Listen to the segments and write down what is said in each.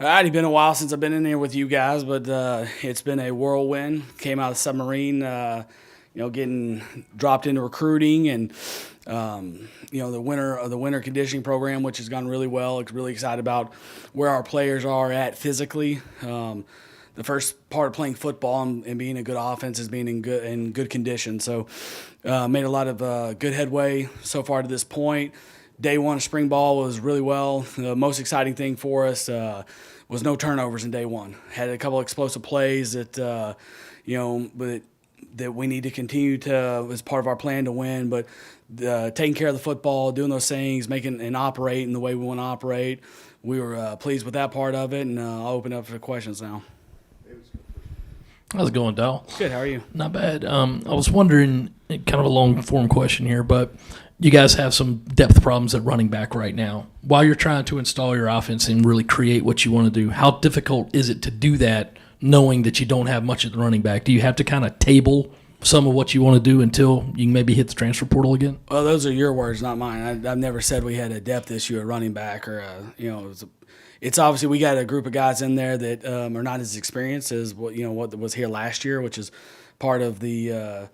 It's been a while since I've been in here with you guys, but it's been a whirlwind. Came out of the submarine, getting dropped into recruiting and the winter conditioning program, which has gone really well. Really excited about where our players are at physically. The first part of playing football and being a good offense is being in good condition. So made a lot of good headway so far to this point. Day one of spring ball was really well. The most exciting thing for us was no turnovers in day one. Had a couple explosive plays that that we need to continue to as part of our plan to win. But taking care of the football, doing those things, making and operating the way we want to operate, we were pleased with that part of it. And I'll open up for questions now. How's it going, Dowell? Good. How are you? Not bad. I was wondering, kind of a long-form question here, but you guys have some depth problems at running back right now. While you're trying to install your offense and really create what you want to do, how difficult is it to do that knowing that you don't have much at the running back? Do you have to kind of table some of what you want to do until you can maybe hit the transfer portal again? Well, those are your words, not mine. I've never said we had a depth issue at running back or, it's obviously we got a group of guys in there that are not as experienced as what was here last year, which is part of the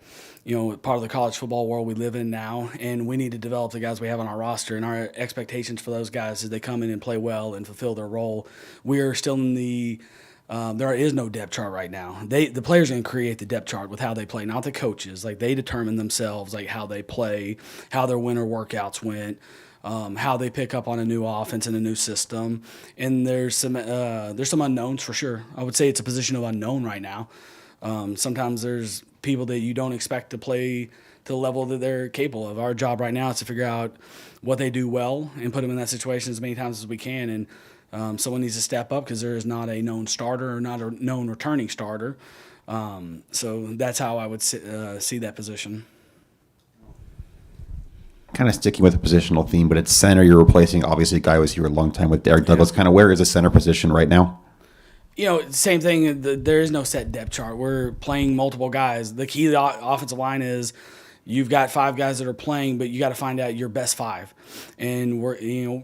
part of the college football world we live in now, and we need to develop the guys we have on our roster. And our expectations for those guys is they come in and play well and fulfill their role. We are still in the there is no depth chart right now. The players are going to create the depth chart with how they play, not the coaches. Like they determine themselves, like how they play, how their winter workouts went. How they pick up on a new offense and a new system, and there's some unknowns for sure. I would say it's a position of unknown right now. Sometimes there's people that you don't expect to play to the level that they're capable of. Our job right now is to figure out what they do well and put them in that situation as many times as we can. And someone needs to step up because there is not a known starter or not a known returning starter. So that's how I would see that position. Kind of sticking with the positional theme, but it's center. You're replacing, obviously, a guy who was here a long time with Derek Douglas. Kind of where is the center position right now? Same thing. There is no set depth chart. We're playing multiple guys. The key to the offensive line is you've got 5 guys that are playing, but you got to find out your best 5. And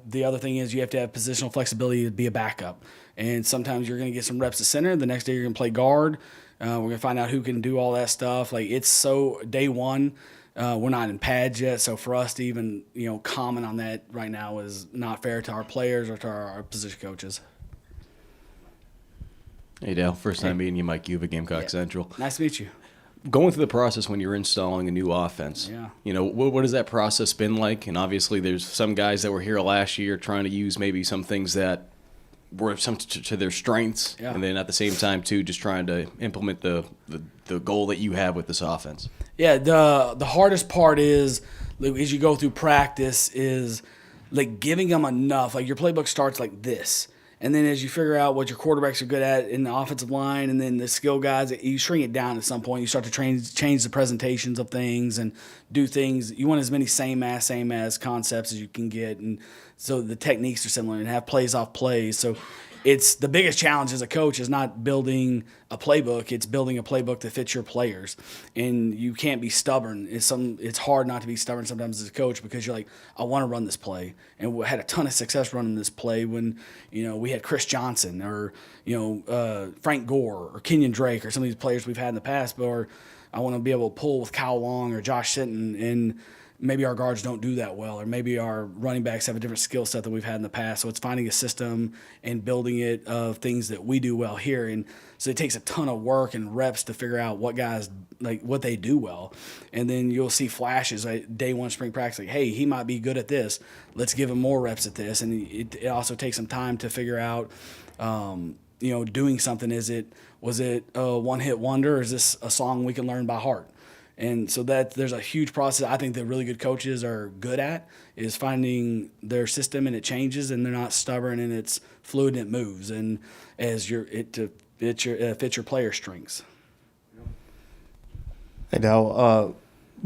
the other thing is you have to have positional flexibility to be a backup. And sometimes you're going to get some reps at center. The next day you're going to play guard. We're going to find out who can do all that stuff. Like it's so day one. We're not in pads yet, so for us to even comment on that right now is not fair to our players or to our position coaches. Hey Dale, first time meeting you, Mike Uva, Gamecock Central. Nice to meet you. Going through the process when you're installing a new offense, what has that process been like? And obviously there's some guys that were here last year trying to use maybe some things that were some to their strengths, and then at the same time too, just trying to implement the goal that you have with this offense. Yeah, the hardest part is as you go through practice is like giving them enough. Like your playbook starts like this, and then as you figure out what your quarterbacks are good at in the offensive line, and then the skill guys, you shrink it down at some point. You start to change the presentations of things and do things. You want as many same as concepts as you can get, and so the techniques are similar and have plays off plays. So it's the biggest challenge as a coach is not building a playbook. It's building a playbook that fits your players, and you can't be stubborn. It's hard not to be stubborn sometimes as a coach because you're like, I want to run this play, and we had a ton of success running this play when we had Chris Johnson or Frank Gore or Kenyon Drake or some of these players we've had in the past. Or I want to be able to pull with Kyle Long or Josh Sitton, and maybe our guards don't do that well, or maybe our running backs have a different skill set than we've had in the past. So it's finding a system and building it of things that we do well here. And so it takes a ton of work and reps to figure out what guys, like what they do well. And then you'll see flashes like day one spring practice, like, hey, he might be good at this. Let's give him more reps at this. And it also takes some time to figure out, doing something. Was it a one-hit wonder, or is this a song we can learn by heart? And so there's a huge process I think that really good coaches are good at is finding their system, and it changes, and they're not stubborn, and it's fluid and it moves, and as fits your player strengths. Hey Dal,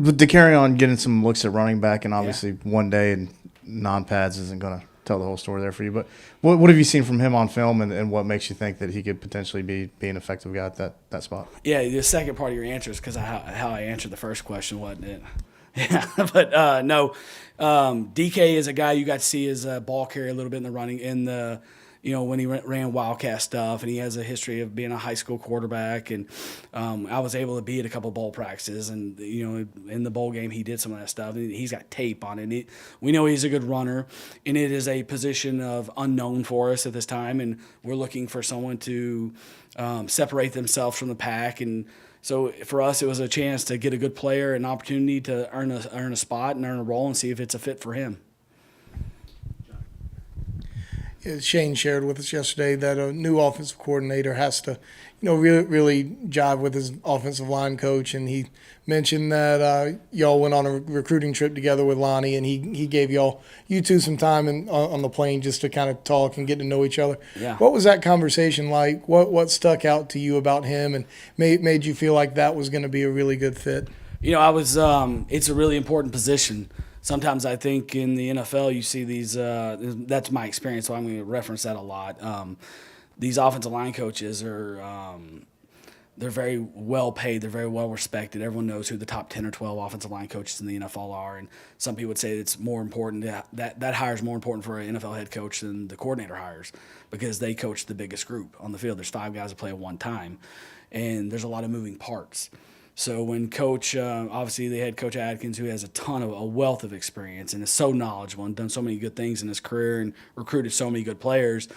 to carry on getting some looks at running back, and obviously one day and non-pads isn't going to tell the whole story there for you, but what have you seen from him on film, and what makes you think that he could potentially be an effective guy at that spot? Yeah, the second part of your answer is because how I answered the first question, wasn't it? Yeah, but no, DK is a guy you got to see his ball carry a little bit in the running, in the when he ran Wildcat stuff, and he has a history of being a high school quarterback. And I was able to be at a couple bowl practices, and in the bowl game he did some of that stuff. And he's got tape on it. We know he's a good runner, and it is a position of unknown for us at this time, and we're looking for someone to separate themselves from the pack. And so for us, it was a chance to get a good player, an opportunity to earn a spot and earn a role, and see if it's a fit for him. Shane shared with us yesterday that a new offensive coordinator has to, really jive with his offensive line coach. And he mentioned that y'all went on a recruiting trip together with Lonnie, and he gave you two some time on the plane just to kind of talk and get to know each other. Yeah. What was that conversation like? What stuck out to you about him and made you feel like that was going to be a really good fit? I was. It's a really important position. Sometimes I think in the NFL you see these. That's my experience, so I'm going to reference that a lot. These offensive line coaches are. They're very well paid. They're very well respected. Everyone knows who the top 10 or 12 offensive line coaches in the NFL are, and some people would say it's more important. That hire is more important for an NFL head coach than the coordinator hires, because they coach the biggest group on the field. There's 5 guys that play at one time, and there's a lot of moving parts. So when Coach, obviously the head coach Adkins, who has a wealth of experience and is so knowledgeable and done so many good things in his career and recruited so many good players,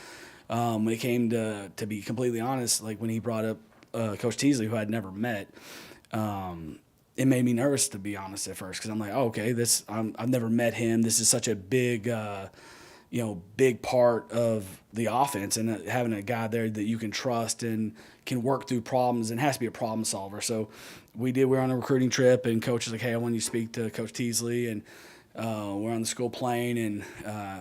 when it came to be completely honest, like when he brought up Coach Teasley, who I'd never met, it made me nervous, to be honest, at first, because I'm like, okay, I've never met him. This is such a big big part of the offense, and having a guy there that you can trust and can work through problems and has to be a problem solver. So we're on a recruiting trip, and coach is like, hey, I want you to speak to Coach Teasley, and we're on the school plane, and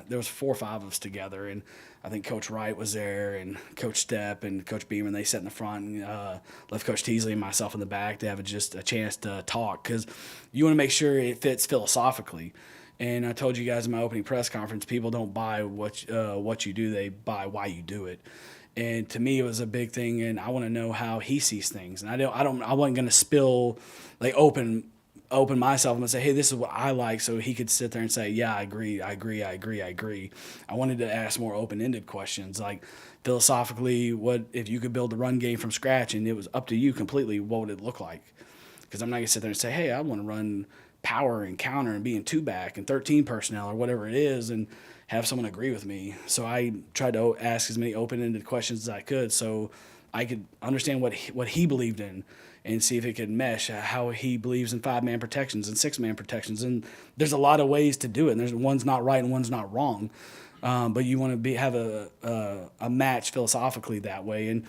there was 4 or 5 of us together, and I think Coach Wright was there, and Coach Stepp and Coach Beamer, and they sat in the front and left Coach Teasley and myself in the back to have just a chance to talk, because you want to make sure it fits philosophically. And I told you guys in my opening press conference, people don't buy what you do; they buy why you do it. And to me, it was a big thing, and I want to know how he sees things. And I wasn't going to spill, like open myself and say, hey, this is what I like, so he could sit there and say, yeah, I agree. I wanted to ask more open-ended questions, like philosophically, what if you could build a run game from scratch, and it was up to you completely, what would it look like? Because I'm not going to sit there and say, hey, I want to run power and counter and be in 2-back and 13 personnel or whatever it is, and have someone agree with me. So I tried to ask as many open-ended questions as I could, so I could understand what he believed in, and see if it could mesh how he believes in 5-man protections and 6-man protections. And there's a lot of ways to do it, and there's one's not right and one's not wrong, but you want to have a match philosophically that way. And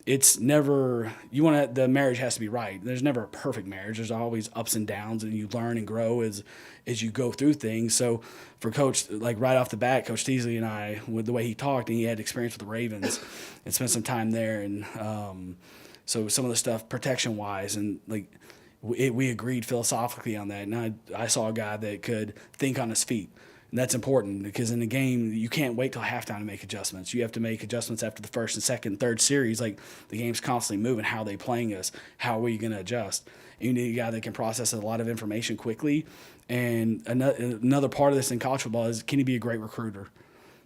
it's never, the marriage has to be right. There's never a perfect marriage. There's always ups and downs, and you learn and grow as you go through things. So for Coach, like right off the bat, Coach Teasley and I, with the way he talked, and he had experience with the Ravens and spent some time there. And so some of the stuff protection-wise, and like we agreed philosophically on that. And I saw a guy that could think on his feet. And that's important, because in the game, you can't wait till halftime to make adjustments. You have to make adjustments after the first and second and third series. Like, the game's constantly moving. How are they playing us? How are you going to adjust? And you need a guy that can process a lot of information quickly. And another part of this in college football is, can he be a great recruiter?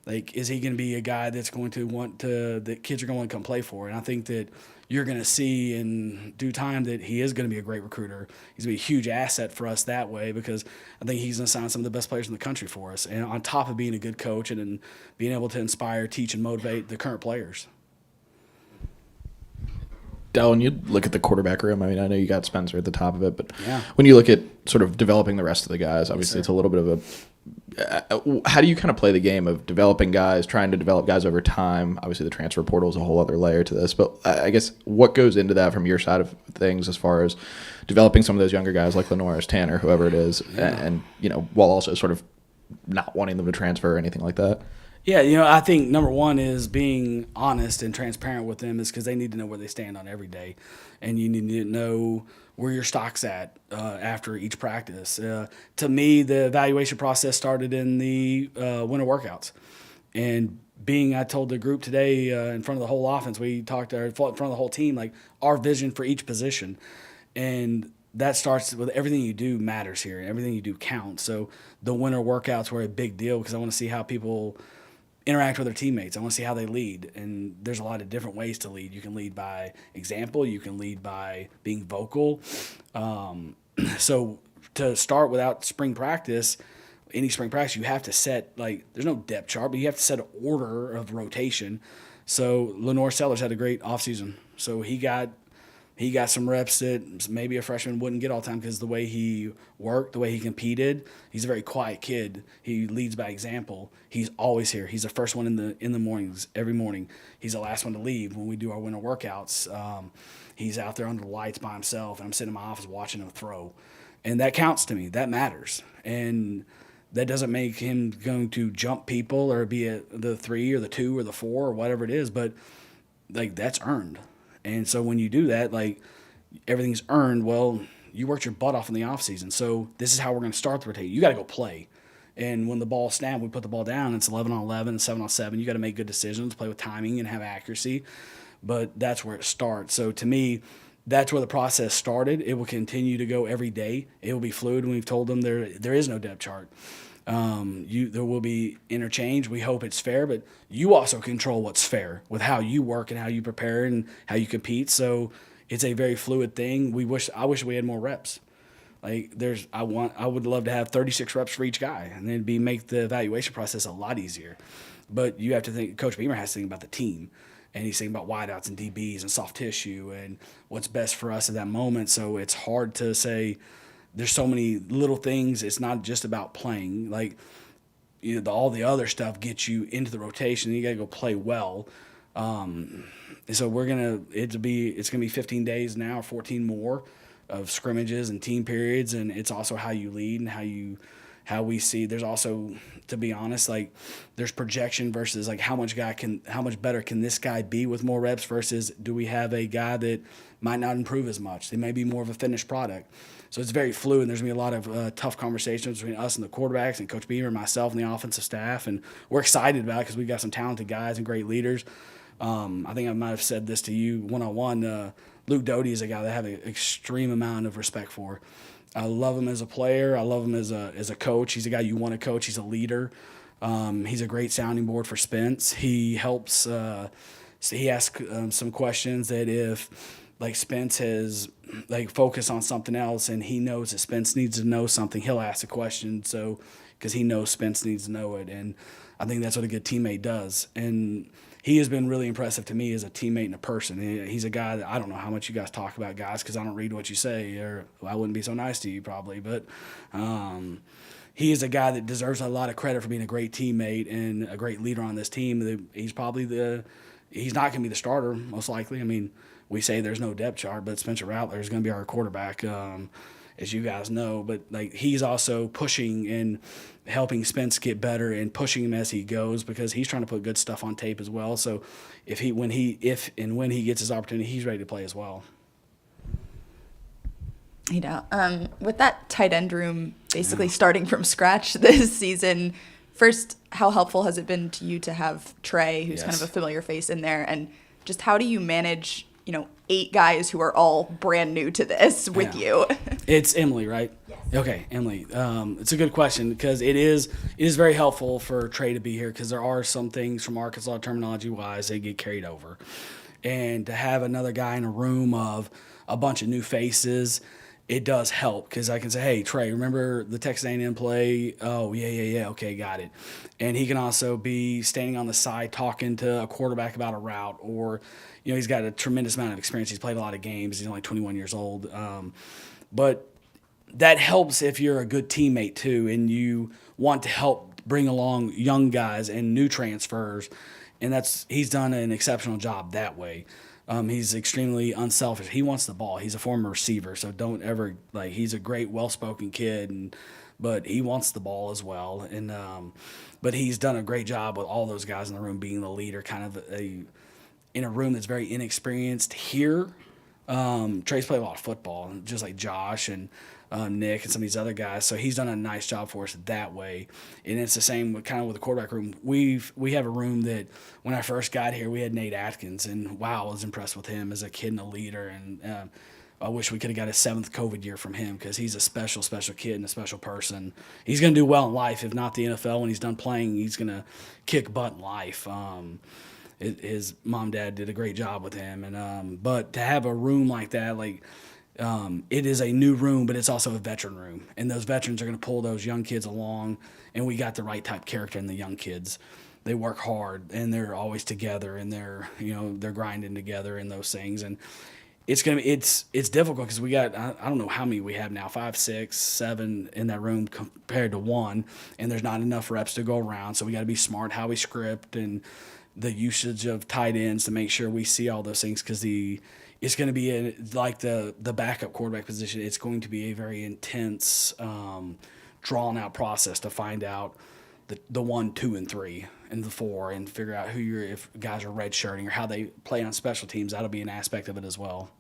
Like, is he going to be a guy that's going to that kids are going to want to come play for? And I think that you're going to see in due time that he is going to be a great recruiter. He's going to be a huge asset for us that way, because I think he's going to sign some of the best players in the country for us. And on top of being a good coach and being able to inspire, teach, and motivate the current players. Dell, when you look at the quarterback room, I mean, I know you got Spencer at the top of it, but Yeah. when you look at sort of developing the rest of the guys, obviously it's a little bit of a how do you kind of play the game of developing guys, trying to develop guys over time? Obviously, the transfer portal is a whole other layer to this, but I guess what goes into that from your side of things as far as developing some of those younger guys like Lenore's, Tanner, whoever it is, and while also sort of not wanting them to transfer or anything like that? Yeah, I think number one is being honest and transparent with them, is because they need to know where they stand on every day, and you need to know where your stock's at after each practice. To me, the evaluation process started in the winter workouts, and I told the group today in front of the whole offense, we talked in front of the whole team, like our vision for each position, and that starts with everything you do matters here, and everything you do counts. So the winter workouts were a big deal, because I want to see how people interact with their teammates. I want to see how they lead. And there's a lot of different ways to lead. You can lead by example. You can lead by being vocal. So to start without spring practice, any spring practice, you have to set, like, there's no depth chart, but you have to set an order of rotation. So Lenore Sellers had a great offseason. So he got some reps that maybe a freshman wouldn't get all the time because the way he worked, the way he competed. He's a very quiet kid. He leads by example. He's always here. He's the first one in the mornings, every morning. He's the last one to leave when we do our winter workouts. He's out there under the lights by himself, and I'm sitting in my office watching him throw. And that counts to me. That matters. And that doesn't make him going to jump people or be the 3 or the 2 or the 4 or whatever it is, but, like, that's earned. And so when you do that, like, everything's earned. Well, you worked your butt off in the offseason. So this is how we're going to start the rotation. You got to go play. And when the ball snapped, we put the ball down. It's 11 on 11, 7 on 7. You got to make good decisions, play with timing, and have accuracy. But that's where it starts. So to me, that's where the process started. It will continue to go every day. It will be fluid. And we've told them there is no depth chart. There will be interchange. We hope it's fair, but you also control what's fair with how you work and how you prepare and how you compete. So it's a very fluid thing. I wish we had more reps. Like I would love to have 36 reps for each guy, and then make the evaluation process a lot easier. But you have to think. Coach Beamer has to think about the team, and he's thinking about wideouts and DBs and soft tissue and what's best for us at that moment. So it's hard to say. There's so many little things. It's not just about playing. Like, all the other stuff gets you into the rotation. You got to go play well. And so it's gonna be 15 days now, 14 more of scrimmages and team periods, and it's also how you lead and how we see. There's also, to be honest, like, there's projection versus, like, how much better can this guy be with more reps versus do we have a guy that might not improve as much? They may be more of a finished product. So it's very fluid, and there's going to be a lot of tough conversations between us and the quarterbacks and Coach Beamer and myself and the offensive staff, and we're excited about it because we've got some talented guys and great leaders. I think I might have said this to you one-on-one. Luke Doty is a guy that I have an extreme amount of respect for. I love him as a player. I love him as a coach. He's a guy you want to coach. He's a leader. He's a great sounding board for Spence. He helps. So he asks some questions that if, like, Spence has, like, focused on something else and he knows that Spence needs to know something, he'll ask a question. So because he knows Spence needs to know it, and I think that's what a good teammate does. And he has been really impressive to me as a teammate and a person. He's a guy that I don't know how much you guys talk about guys because I don't read what you say, or I wouldn't be so nice to you probably. But he is a guy that deserves a lot of credit for being a great teammate and a great leader on this team. He's not going to be the starter most likely. I mean, we say there's no depth chart, but Spencer Rattler is going to be our quarterback, as you guys know. But, like, he's also pushing and helping Spence get better and pushing him as he goes because he's trying to put good stuff on tape as well. So when he gets his opportunity, he's ready to play as well. With that tight end room basically starting from scratch this season, first, how helpful has it been to you to have Trey, who's kind of a familiar face in there, and just how do you manage 8 guys who are all brand new to this with you? It's Emily, right? Yes. Okay, Emily. It's a good question because it is very helpful for Trey to be here because there are some things from Arkansas terminology-wise that get carried over. And to have another guy in a room of a bunch of new faces, it does help because I can say, hey, Trey, remember the Texas A&M play? Oh, yeah, okay, got it. And he can also be standing on the side talking to a quarterback about a route, or he's got a tremendous amount of experience. He's played a lot of games. He's only 21 years old. But that helps if you're a good teammate too and you want to help bring along young guys and new transfers. And he's done an exceptional job that way. He's extremely unselfish. He wants the ball. He's a former receiver, so don't ever he's a great, well-spoken kid, but he wants the ball as well. And but he's done a great job with all those guys in the room being the leader, kind of in a room that's very inexperienced here. Trey's played a lot of football, just like Josh and Nick and some of these other guys. So he's done a nice job for us that way. And it's the same with the quarterback room. We have a room that when I first got here, we had Nate Atkins, and wow, I was impressed with him as a kid and a leader. And I wish we could have got a 7th COVID year from him because he's a special, special kid and a special person. He's going to do well in life, if not the NFL. When he's done playing, he's going to kick butt in life. His mom and dad did a great job with him. But to have a room like that, it is a new room, but it's also a veteran room. And those veterans are going to pull those young kids along, and we got the right type of character in the young kids. They work hard, and they're always together, and they're grinding together and those things. And it's difficult because we got, I don't know how many we have now, 5, 6, 7 in that room compared to 1, and there's not enough reps to go around. So we got to be smart how we script and the usage of tight ends to make sure we see all those things because it's going to be like the backup quarterback position. It's going to be a very intense, drawn out process to find out the 1, 2, and 3 and the 4 and figure out if guys are redshirting or how they play on special teams. That'll be an aspect of it as well.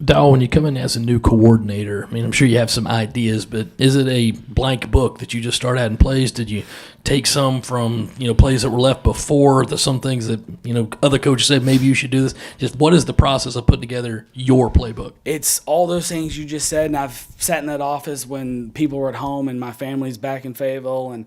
Dowell, when you come in as a new coordinator, I mean, I'm sure you have some ideas, but is it a blank book that you just start adding plays? Did you take some from, plays that were left before, some things that, other coaches said maybe you should do this? Just what is the process of putting together your playbook? It's all those things you just said, and I've sat in that office when people were at home and my family's back in Fayetteville, and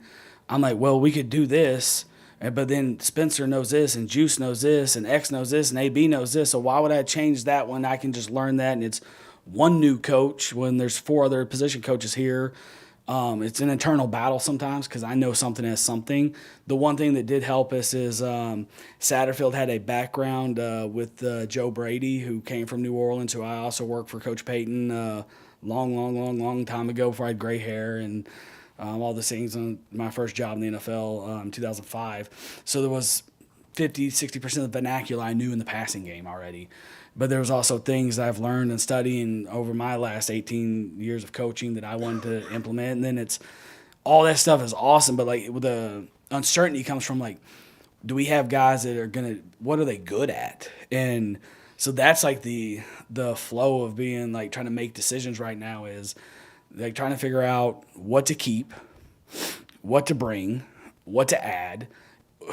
I'm like, well, we could do this. But then Spencer knows this, and Juice knows this, and X knows this, and AB knows this. So why would I change that when I can just learn that? And it's one new coach when there's 4 other position coaches here. It's an internal battle sometimes because I know something as something. The one thing that did help us is Satterfield had a background with Joe Brady, who came from New Orleans, who I also worked for Coach Payton long time ago before I had gray hair and all the things on my first job in the NFL in 2005. So there was 50-60% of the vernacular I knew in the passing game already. But there was also things I've learned and studying over my last 18 years of coaching that I wanted to implement. And then all that stuff is awesome, but the uncertainty comes from do we have guys that are what are they good at? And so that's the flow of being trying to make decisions right now is trying to figure out what to keep, what to bring, what to add,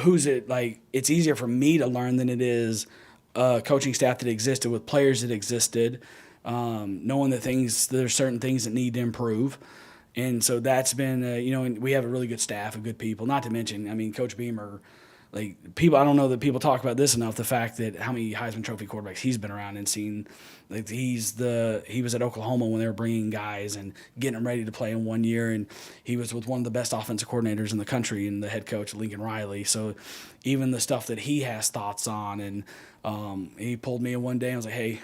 who's it. It's easier for me to learn than it is coaching staff that existed with players that existed, knowing that there's certain things that need to improve. And so that's been, and we have a really good staff of good people, not to mention, Coach Beamer, people, I don't know that people talk about this enough, the fact that how many Heisman Trophy quarterbacks he's been around and seen. He was at Oklahoma when they were bringing guys and getting them ready to play in 1 year, and he was with one of the best offensive coordinators in the country and the head coach, Lincoln Riley. So even the stuff that he has thoughts on, and he pulled me in one day and was like, hey,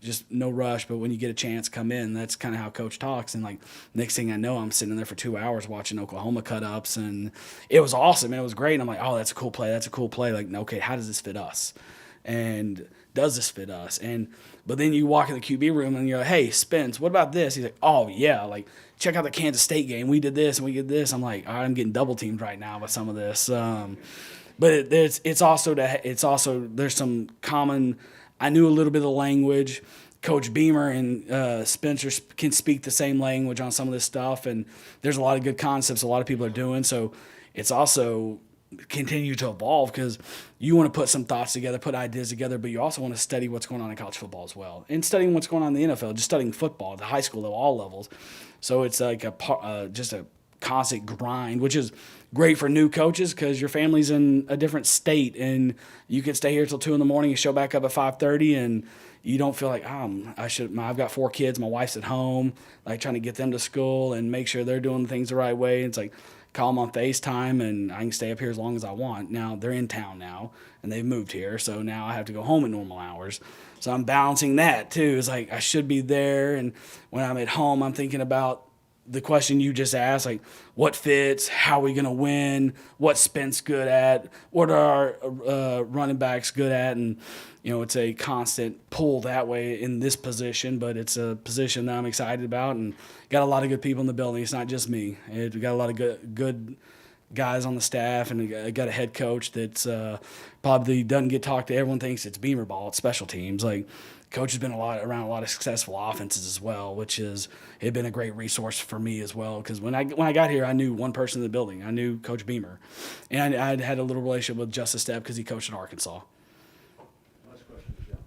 just no rush, but when you get a chance, come in. That's kind of how Coach talks. And next thing I know, I'm sitting there for 2 hours watching Oklahoma cut-ups, and it was awesome, and it was great. And I'm like, oh, that's a cool play. That's a cool play. Okay, how does this fit us? And does this fit us? But then you walk in the QB room and you're like, hey, Spence, what about this? He's like, oh, yeah, check out the Kansas State game. We did this and we did this. I'm like, all right, I'm getting double teamed right now with some of this. But it's also there's some common. I knew a little bit of the language. Coach Beamer and Spencer can speak the same language on some of this stuff, and there's a lot of good concepts a lot of people are doing. So it's also continue to evolve because you want to put some thoughts together, put ideas together, but you also want to study what's going on in college football as well, and studying what's going on in the NFL, just studying football at the high school level, all levels. So it's just a constant grind, which is great for new coaches because your family's in a different state and you can stay here till 2 a.m. and show back up at 5:30 and you don't feel like, I've got 4 kids, my wife's at home, trying to get them to school and make sure they're doing things the right way. It's call them on FaceTime and I can stay up here as long as I want. Now they're in town now and they've moved here, so now I have to go home at normal hours. So I'm balancing that too. It's I should be there, and when I'm at home, I'm thinking about the question you just asked, what fits, how are we going to win, what's Spence good at, what are our running backs good at, and it's a constant pull that way in this position, but it's a position that I'm excited about and got a lot of good people in the building. It's not just me. We got a lot of good guys on the staff, and I got a head coach that's probably doesn't get talked to. Everyone thinks it's Beamer ball, it's special teams. Coach has been around a lot of successful offenses as well, which has been a great resource for me as well. Because when I got here, I knew one person in the building. I knew Coach Beamer, and I'd had a little relationship with Justice Stepp because he coached at Arkansas. Last question,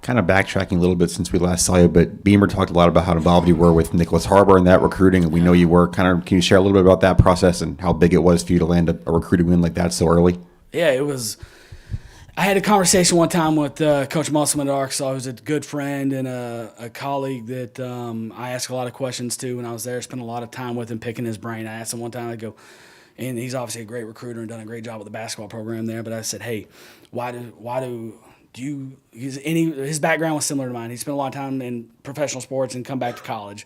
Kind of backtracking a little bit since we last saw you, but Beamer talked a lot about how involved you were with Nicholas Harbor in that recruiting, and we know you were. Can you share a little bit about that process and how big it was for you to land a recruiting win like that so early? Yeah, it was. I had a conversation one time with Coach Musselman at Arkansas, who's a good friend and a colleague that I asked a lot of questions to when I was there. Spent a lot of time with him, picking his brain. I asked him one time, I go, and he's obviously a great recruiter and done a great job with the basketball program there. But I said, hey, his background was similar to mine. He spent a lot of time in professional sports and come back to college.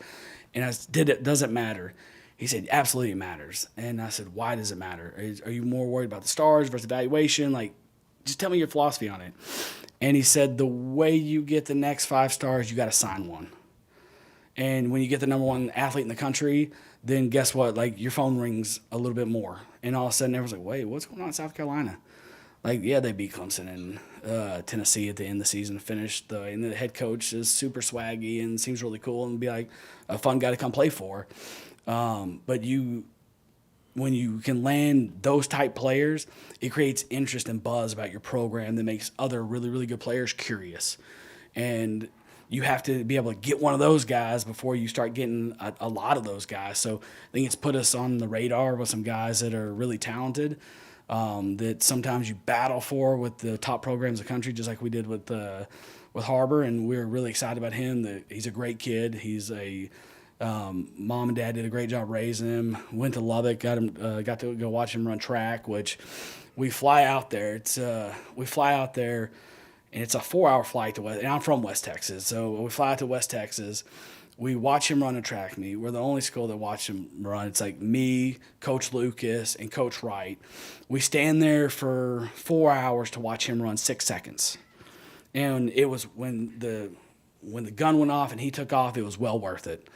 And I said, does it matter? He said, absolutely it matters. And I said, why does it matter? Are you more worried about the stars versus evaluation? Like, just tell me your philosophy on it. And he said, the way you get the next 5 stars, you got to sign one. And when you get the number 1 athlete in the country, then guess what? Like, your phone rings a little bit more. And all of a sudden, everyone's like, wait, what's going on in South Carolina? Like, yeah, they beat Clemson and Tennessee at the end of the season, finished. And the head coach is super swaggy and seems really cool and be like a fun guy to come play for. But when you can land those type players, it creates interest and buzz about your program that makes other really, really good players curious. And you have to be able to get one of those guys before you start getting a lot of those guys. So I think it's put us on the radar with some guys that are really talented. That sometimes you battle for with the top programs in the country, just like we did with Harbor, and we're really excited about him. He's a great kid. He's a mom and dad did a great job raising him. Went to Lubbock, got to go watch him run track. Which we fly out there. We fly out there, and it's a 4-hour flight to West. And I'm from West Texas, so we fly out to West Texas. We watch him run a track meet. We're the only school that watched him run. It's like me, Coach Lucas, and Coach Wright. We stand there for 4 hours to watch him run 6 seconds. And it was when the gun went off and he took off, it was well worth it.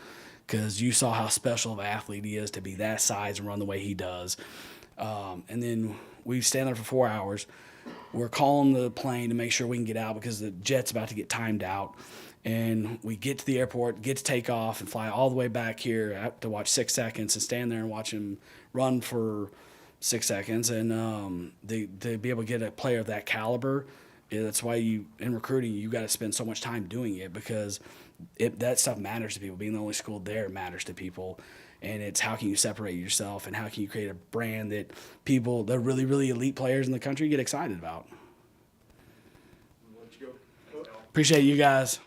Because you saw how special of an athlete he is to be that size and run the way he does. And then we stand there for 4 hours. We're calling the plane to make sure we can get out because the jet's about to get timed out. And we get to the airport, get to take off, and fly all the way back here to watch 6 seconds and stand there and watch him run for 6 seconds. And to be able to get a player of that caliber, that's why in recruiting, you got to spend so much time doing it because that stuff matters to people. Being the only school there matters to people. And it's how can you separate yourself and how can you create a brand that people, the really, really elite players in the country get excited about. Appreciate you guys.